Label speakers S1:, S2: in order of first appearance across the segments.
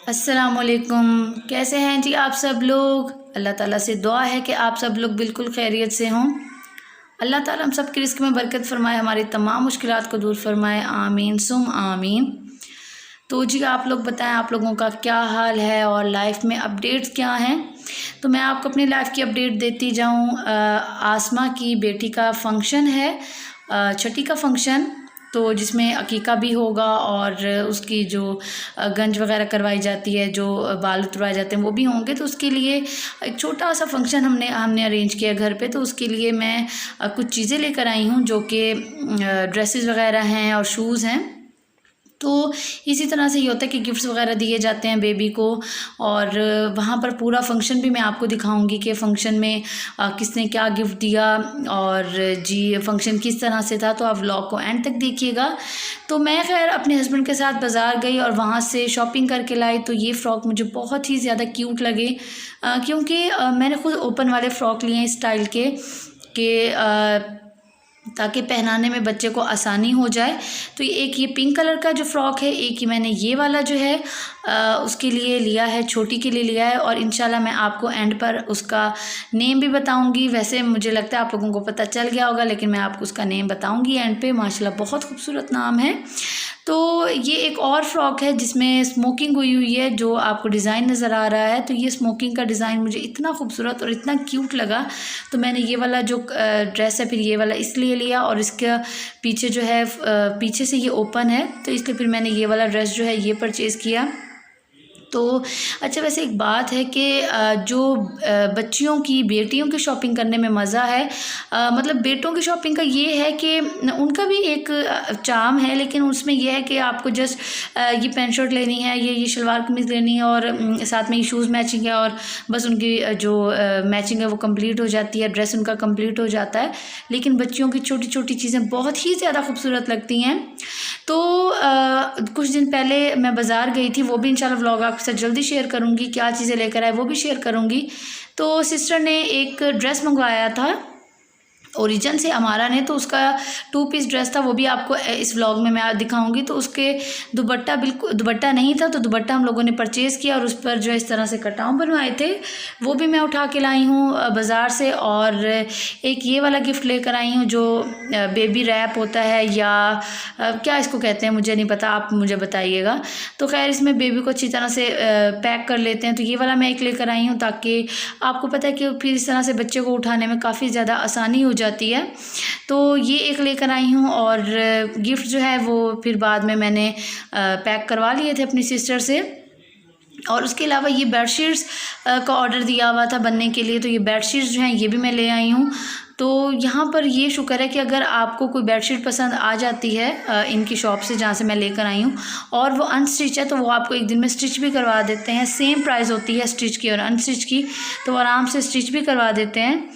S1: अस्सलामुअलैकुम। कैसे हैं जी आप सब लोग। अल्लाह ताला से दुआ है कि आप सब लोग बिल्कुल खैरियत से हों। अल्लाह ताला हम सब की रिस्क में बरकत फरमाए, हमारी तमाम मुश्किलात को दूर फरमाए, आमीन सुम आमीन। तो जी आप लोग बताएं, आप लोगों का क्या हाल है और लाइफ में अपडेट्स क्या हैं। तो मैं आपको अपनी लाइफ की अपडेट देती जाऊं। आसमा की बेटी का फंक्शन है, छठी का फंक्शन, तो जिसमें अकीका भी होगा और उसकी जो गंज वगैरह करवाई जाती है, जो बाल उतरवाए जाते हैं वो भी होंगे। तो उसके लिए एक छोटा सा फंक्शन हमने अरेंज किया घर पे। तो उसके लिए मैं कुछ चीज़ें लेकर आई हूँ जो कि ड्रेसेस वगैरह हैं और शूज़ हैं। तो इसी तरह से ये होता है कि गिफ्ट्स वगैरह दिए जाते हैं बेबी को, और वहाँ पर पूरा फंक्शन भी मैं आपको दिखाऊंगी कि फ़ंक्शन में किसने क्या गिफ्ट दिया और जी फंक्शन किस तरह से था। तो आप व्लॉग को एंड तक देखिएगा। तो मैं खैर अपने हस्बैंड के साथ बाज़ार गई और वहाँ से शॉपिंग करके लाई। तो ये फ़्रॉक मुझे बहुत ही ज़्यादा क्यूट लगे, क्योंकि मैंने खुद ओपन वाले फ़्रॉक लिए हैं स्टाइल के ताकि पहनाने में बच्चे को आसानी हो जाए। तो एक ये पिंक कलर का जो फ़्रॉक है, एक ही मैंने ये वाला जो है उसके लिए लिया है, छोटी के लिए लिया है। और इंशाल्लाह मैं आपको एंड पर उसका नेम भी बताऊंगी। वैसे मुझे लगता है आप लोगों को पता चल गया होगा, लेकिन मैं आपको उसका नेम बताऊंगी एंड पे। माशाल्लाह बहुत खूबसूरत नाम है। तो ये एक और फ़्रॉक है जिसमें स्मोकिंग हुई हुई है, जो आपको डिज़ाइन नज़र आ रहा है। तो ये स्मोकिंग का डिज़ाइन मुझे इतना खूबसूरत और इतना क्यूट लगा, तो मैंने ये वाला जो ड्रेस है फिर ये वाला इसलिए लिया। और इसका पीछे जो है पीछे से ये ओपन है, तो इसलिए फिर मैंने ये वाला ड्रेस जो है ये परचेज़ किया। तो अच्छा, वैसे एक बात है कि जो बच्चियों की बेटियों की शॉपिंग करने में मज़ा है, मतलब बेटों की शॉपिंग का ये है कि उनका भी एक चार्म है, लेकिन उसमें यह है कि आपको जस्ट ये पैंट शर्ट लेनी है, ये शलवार कमीज़ लेनी है और साथ में ये शूज़ मैचिंग है, और बस उनकी जो मैचिंग है वो कंप्लीट हो जाती है, ड्रेस उनका कंप्लीट हो जाता है। लेकिन बच्चियों की छोटी छोटी चीज़ें बहुत ही ज़्यादा खूबसूरत लगती हैं। तो कुछ दिन पहले मैं बाज़ार गई थी, वो भी इंशाल्लाह व्लॉग आपके साथ जल्दी शेयर करूँगी। क्या चीज़ें लेकर आए वो भी शेयर करूँगी। तो सिस्टर ने एक ड्रेस मंगवाया था ओरिजिन से, हमारा ने, तो उसका 2 पीस ड्रेस था, वो भी आपको इस व्लॉग में मैं दिखाऊंगी। तो उसके दुपट्टा बिल्कुल दुपट्टा नहीं था, तो दुपट्टा हम लोगों ने परचेज़ किया और उस पर जो इस तरह से कटाव बनवाए थे, वो भी मैं उठा के लाई हूँ बाज़ार से। और एक ये वाला गिफ्ट लेकर आई हूँ जो बेबी रैप होता है, या क्या इसको कहते हैं मुझे नहीं पता, आप मुझे बताइएगा। तो खैर इसमें बेबी को अच्छी तरह से पैक कर लेते हैं। तो ये वाला मैं एक लेकर आई हूँ, ताकि आपको पता है कि फिर इस तरह से बच्चे को उठाने में काफ़ी ज़्यादा आसानी हो जाती है। तो ये एक लेकर आई हूँ। और गिफ्ट जो है वो फिर बाद में मैंने पैक करवा लिए थे अपनी सिस्टर से। और उसके अलावा ये बेडशीट्स का ऑर्डर दिया हुआ था बनने के लिए, तो ये बेडशीट्स जो हैं ये भी मैं ले आई हूँ। तो यहाँ पर ये शुक्र है कि अगर आपको कोई बेडशीट पसंद आ जाती है इनकी शॉप से जहाँ से मैं लेकर आई हूँ, और वो अनस्टिच है, तो वो आपको एक दिन में स्टिच भी करवा देते हैं। सेम प्राइस होती है स्टिच की और अनस्टिच की, तो आराम से स्टिच भी करवा देते हैं।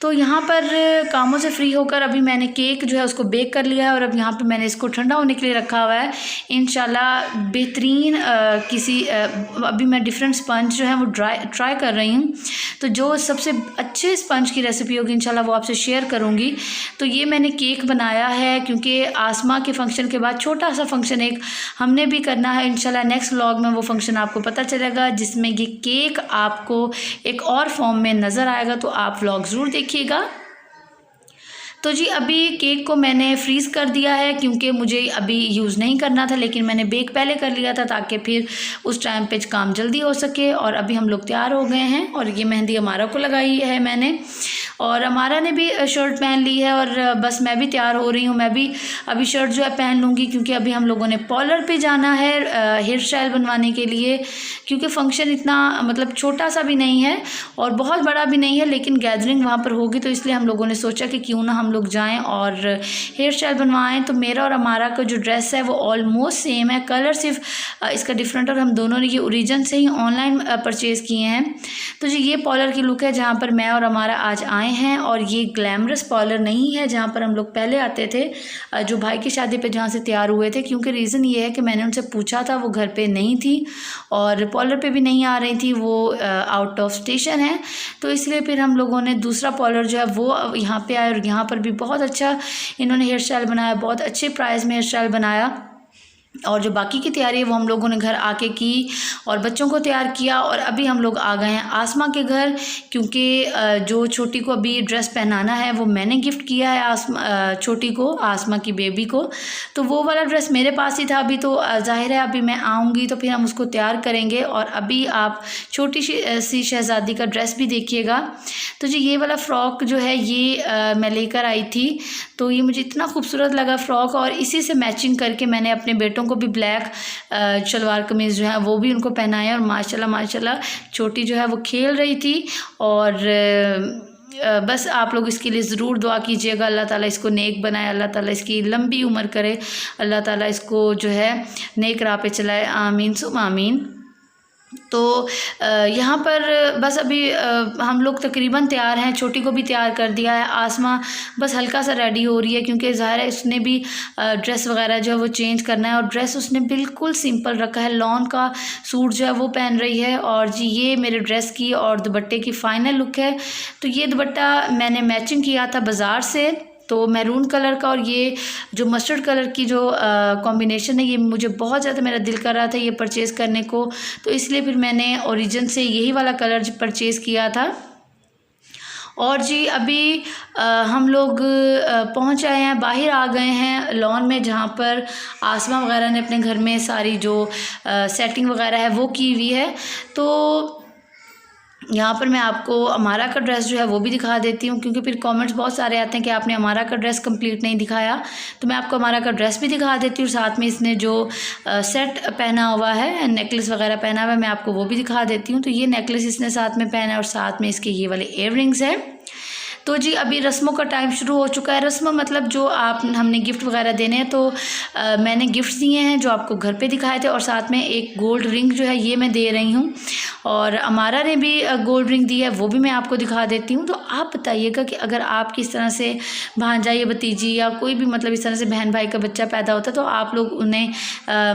S1: तो यहाँ पर कामों से फ्री होकर अभी मैंने केक जो है उसको बेक कर लिया है, और अब यहाँ पर मैंने इसको ठंडा होने के लिए रखा हुआ है। इंशाल्लाह बेहतरीन अभी मैं डिफरेंट स्पंज जो है वो ट्राई कर रही हूँ। तो जो सबसे अच्छे स्पंज की रेसिपी होगी इंशाल्लाह वो आपसे शेयर करूँगी। तो ये मैंने केक बनाया है, क्योंकि आसमा के फंक्शन के बाद छोटा सा फंक्शन एक हमने भी करना है। इंशाल्लाह नेक्स्ट व्लॉग में वो फंक्शन आपको पता चलेगा, जिसमें ये केक आपको एक और फॉर्म में नज़र आएगा। तो आप व्लॉग ज़रूर देखिएगा। तो जी अभी केक को मैंने फ्रीज़ कर दिया है, क्योंकि मुझे अभी यूज़ नहीं करना था, लेकिन मैंने बेक पहले कर लिया था ताकि फिर उस टाइम पे काम जल्दी हो सके। और अभी हम लोग तैयार हो गए हैं, और ये मेहंदी अमारा को लगाई है मैंने, और अमारा ने भी शर्ट पहन ली है, और बस मैं भी तैयार हो रही हूँ। मैं भी अभी शर्ट जो है पहन लूँगी, क्योंकि अभी हम लोगों ने पार्लर पे जाना है हेयर स्टाइल बनवाने के लिए। क्योंकि फंक्शन इतना मतलब छोटा सा भी नहीं है और बहुत बड़ा भी नहीं है, लेकिन गैदरिंग वहाँ पर होगी, तो इसलिए हम लोगों ने सोचा कि क्यों ना हम लोग जाएं और हेयर स्टाइल बनवाएं। तो मेरा और अमारा का जो ड्रेस है वो ऑलमोस्ट सेम है, कलर सिर्फ इसका डिफरेंट, और हम दोनों ने ये ओरिजिन से ही ऑनलाइन परचेज़ किए हैं। तो जी ये पार्लर की लुक है जहाँ पर मैं और अमारा आज आए हैं, और ये ग्लैमरस पार्लर नहीं है जहाँ पर हम लोग पहले आते थे, जो भाई की शादी पे जहाँ से तैयार हुए थे। क्योंकि रीज़न ये है कि मैंने उनसे पूछा था, वो घर पे नहीं थी और पार्लर पे भी नहीं आ रही थी, वो आउट ऑफ स्टेशन है। तो इसलिए फिर हम लोगों ने दूसरा पार्लर जो है वो यहाँ पे आए, और यहाँ पर भी बहुत अच्छा इन्होंने हेयर स्टाइल बनाया, बहुत अच्छे प्राइस में हेयर स्टाइल बनाया। और जो बाकी की तैयारी है वो हम लोगों ने घर आके की और बच्चों को तैयार किया। और अभी हम लोग आ गए हैं आसमा के घर, क्योंकि जो छोटी को अभी ड्रेस पहनाना है वो मैंने गिफ्ट किया है छोटी को, आसमा की बेबी को। तो वो वाला ड्रेस मेरे पास ही था अभी, तो जाहिर है अभी मैं आऊँगी तो फिर हम उसको तैयार करेंगे। और अभी आप छोटी सी शहज़ादी का ड्रेस भी देखिएगा। तो जी ये वाला फ़्रॉक जो है ये मैं लेकर आई थी, तो ये मुझे इतना खूबसूरत लगा फ़्रॉक, और इसी से मैचिंग करके मैंने अपने बेटों को भी ब्लैक शलवार कमीज़ जो है वो भी उनको पहनाया। और माशाल्लाह माशाल्लाह छोटी जो है वो खेल रही थी। और बस आप लोग इसके लिए ज़रूर दुआ कीजिएगा, अल्लाह ताला इसको नेक बनाए, अल्लाह ताला इसकी लंबी उम्र करे, अल्लाह ताला इसको जो है नेक राह पे चलाए, आमीन सुम आमीन। तो यहाँ पर बस अभी हम लोग तकरीबन तैयार हैं, छोटी को भी तैयार कर दिया है। आसमा बस हल्का सा रेडी हो रही है, क्योंकि ज़ाहिर है उसने भी ड्रेस वगैरह जो है वो चेंज करना है। और ड्रेस उसने बिल्कुल सिंपल रखा है, लॉन का सूट जो है वो पहन रही है। और जी ये मेरे ड्रेस की और दुपट्टे की फ़ाइनल लुक है। तो ये दुपट्टा मैंने मैचिंग किया था बाज़ार से, तो मैरून कलर का, और ये जो मस्टर्ड कलर की जो कॉम्बिनेशन है ये मुझे बहुत ज़्यादा मेरा दिल कर रहा था ये परचेज़ करने को, तो इसलिए फिर मैंने ओरिजिन से यही वाला कलर परचेज़ किया था। और जी अभी हम लोग पहुंच आए हैं, बाहर आ गए हैं लॉन में, जहां पर आसमा वगैरह ने अपने घर में सारी जो सेटिंग वगैरह है वो की हुई है। तो यहाँ पर मैं आपको अमारा का ड्रेस जो है वो भी दिखा देती हूँ, क्योंकि फिर कमेंट्स बहुत सारे आते हैं कि आपने अमारा का ड्रेस कंप्लीट नहीं दिखाया। तो मैं आपको अमारा का ड्रेस भी दिखा देती हूँ, साथ में इसने जो सेट पहना हुआ है, नेकलेस वगैरह पहना हुआ है, मैं आपको वो भी दिखा देती हूँ। तो ये नेकलेस इसने साथ में पहना है और साथ में इसके ये वाले इयररिंग्स है। तो जी अभी रस्मों का टाइम शुरू हो चुका है। रस्म मतलब जो हमने गिफ्ट वगैरह देने हैं, तो मैंने गिफ्ट्स दिए हैं जो आपको घर पे दिखाए थे, और साथ में एक गोल्ड रिंग जो है ये मैं दे रही हूँ, और अमारा ने भी गोल्ड रिंग दी है, वो भी मैं आपको दिखा देती हूँ। तो आप बताइएगा कि अगर आपकी इस तरह से भांजा या भतीजी या कोई भी मतलब इस तरह से बहन भाई का बच्चा पैदा होता है, तो आप लोग उन्हें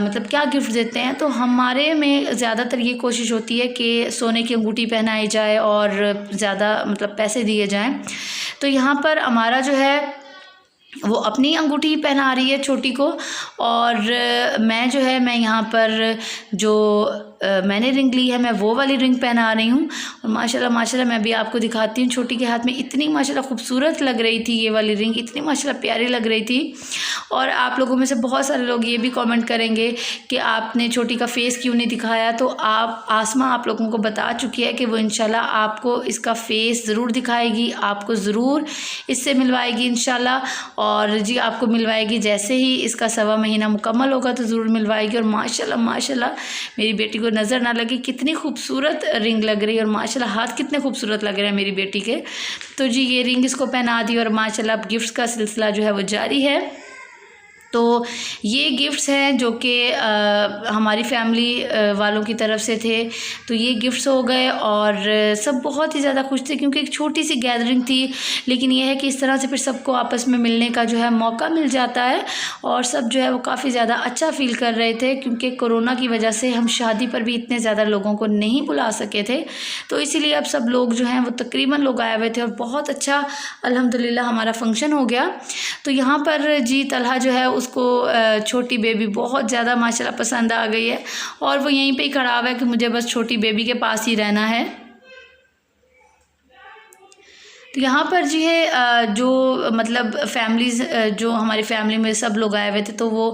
S1: मतलब क्या गिफ्ट देते हैं। तो हमारे में ज़्यादातर ये कोशिश होती है कि सोने की अंगूठी पहनाई जाए और ज़्यादा मतलब पैसे दिए जाएँ। तो यहाँ पर अमारा जो है वो अपनी अंगूठी पहना रही है छोटी को, और मैं जो है मैं यहाँ पर जो मैंने रिंग ली है मैं वो वाली रिंग पहना रही हूँ। और माशाल्लाह माशाल्लाह मैं भी आपको दिखाती हूँ, छोटी के हाथ में इतनी माशाल्लाह खूबसूरत लग रही थी ये वाली रिंग, इतनी माशाल्लाह प्यारी लग रही थी। और आप लोगों में से बहुत सारे लोग ये भी कमेंट करेंगे कि आपने छोटी का फेस क्यों नहीं दिखाया। तो आसमा आप लोगों को बता चुकी है कि वो इंशाल्लाह आपको इसका फेस ज़रूर दिखाएगी, आपको ज़रूर इससे मिलवाएगी इंशाल्लाह। और जी आपको मिलवाएगी जैसे ही इसका 1.25 महीना मुकम्मल होगा तो ज़रूर मिलवाएगी। और माशाल्लाह माशाल्लाह मेरी बेटी को नज़र ना लगे कितनी खूबसूरत रिंग लग रही है, और माशाल्लाह हाथ कितने खूबसूरत लग रहे हैं मेरी बेटी के। तो जी ये रिंग इसको पहना दी, और माशाल्लाह अब गिफ्ट्स का सिलसिला जो है वो जारी है। तो ये गिफ्ट्स हैं जो कि हमारी फैमिली वालों की तरफ से थे, तो ये गिफ्ट्स हो गए। और सब बहुत ही ज़्यादा खुश थे, क्योंकि एक छोटी सी गैदरिंग थी, लेकिन ये है कि इस तरह से फिर सबको आपस में मिलने का जो है मौका मिल जाता है, और सब जो है वो काफ़ी ज़्यादा अच्छा फ़ील कर रहे थे, क्योंकि कोरोना की वजह से हम शादी पर भी इतने ज़्यादा लोगों को नहीं बुला सके थे। तो इसीलिए अब सब लोग जो हैं वो तकरीबन लोग आए हुए थे, और बहुत अच्छा अल्हम्दुलिल्लाह हमारा फंक्शन हो गया। तो यहाँ पर जी तलहा जो है उसको छोटी बेबी बहुत ज़्यादा माशाल्लाह पसंद आ गई है, और वो यहीं पे ही खड़ा हुआ है कि मुझे बस छोटी बेबी के पास ही रहना है। तो यहाँ पर जी है जो मतलब फैमिलीज़ जो हमारी फैमिली में सब लोग आए हुए थे, तो वो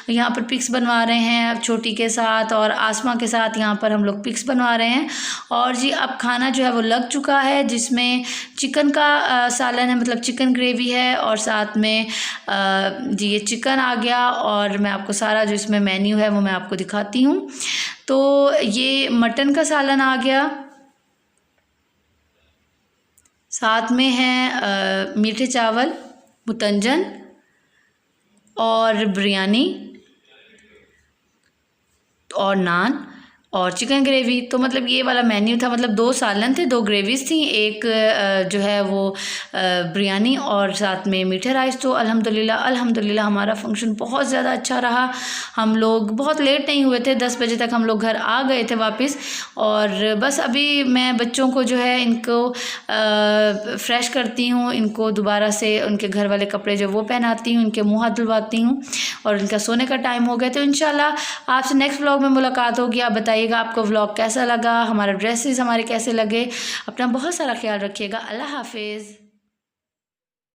S1: यहाँ पर पिक्स बनवा रहे हैं अब छोटी के साथ और आसमा के साथ, यहाँ पर हम लोग पिक्स बनवा रहे हैं। और जी अब खाना जो है वो लग चुका है, जिसमें चिकन का सालन है, मतलब चिकन ग्रेवी है, और साथ में जी ये चिकन आ गया। और मैं आपको सारा जो इसमें मेन्यू है वो मैं आपको दिखाती हूँ। तो ये मटन का सालन आ गया, साथ में है मीठे चावल, मुतंजन और बिरयानी और नान, और चिकन ग्रेवी। तो मतलब ये वाला मेन्यू था, मतलब 2 सालन थे, 2 ग्रेवीज़ थी, एक जो है वो बिरयानी और साथ में मीठे राइस। तो अल्हम्दुलिल्लाह हमारा फंक्शन बहुत ज़्यादा अच्छा रहा। हम लोग बहुत लेट नहीं हुए थे, 10 बजे तक हम लोग घर आ गए थे वापस। और बस अभी मैं बच्चों को जो है इनको फ्रेश करती हूँ, इनको दोबारा से उनके घर वाले कपड़े जो वो पहनाती हूँ, इनके मुँह हाथ धुलवाती हूँ और इनका सोने का टाइम हो गया। तो इंशाल्लाह आपसे नेक्स्ट व्लॉग में मुलाकात होगी। आप बताइएगा आपको व्लॉग कैसा लगा, हमारा ड्रेसेस हमारे कैसे लगे। अपना बहुत सारा ख्याल रखिएगा। अल्लाह हाफिज़।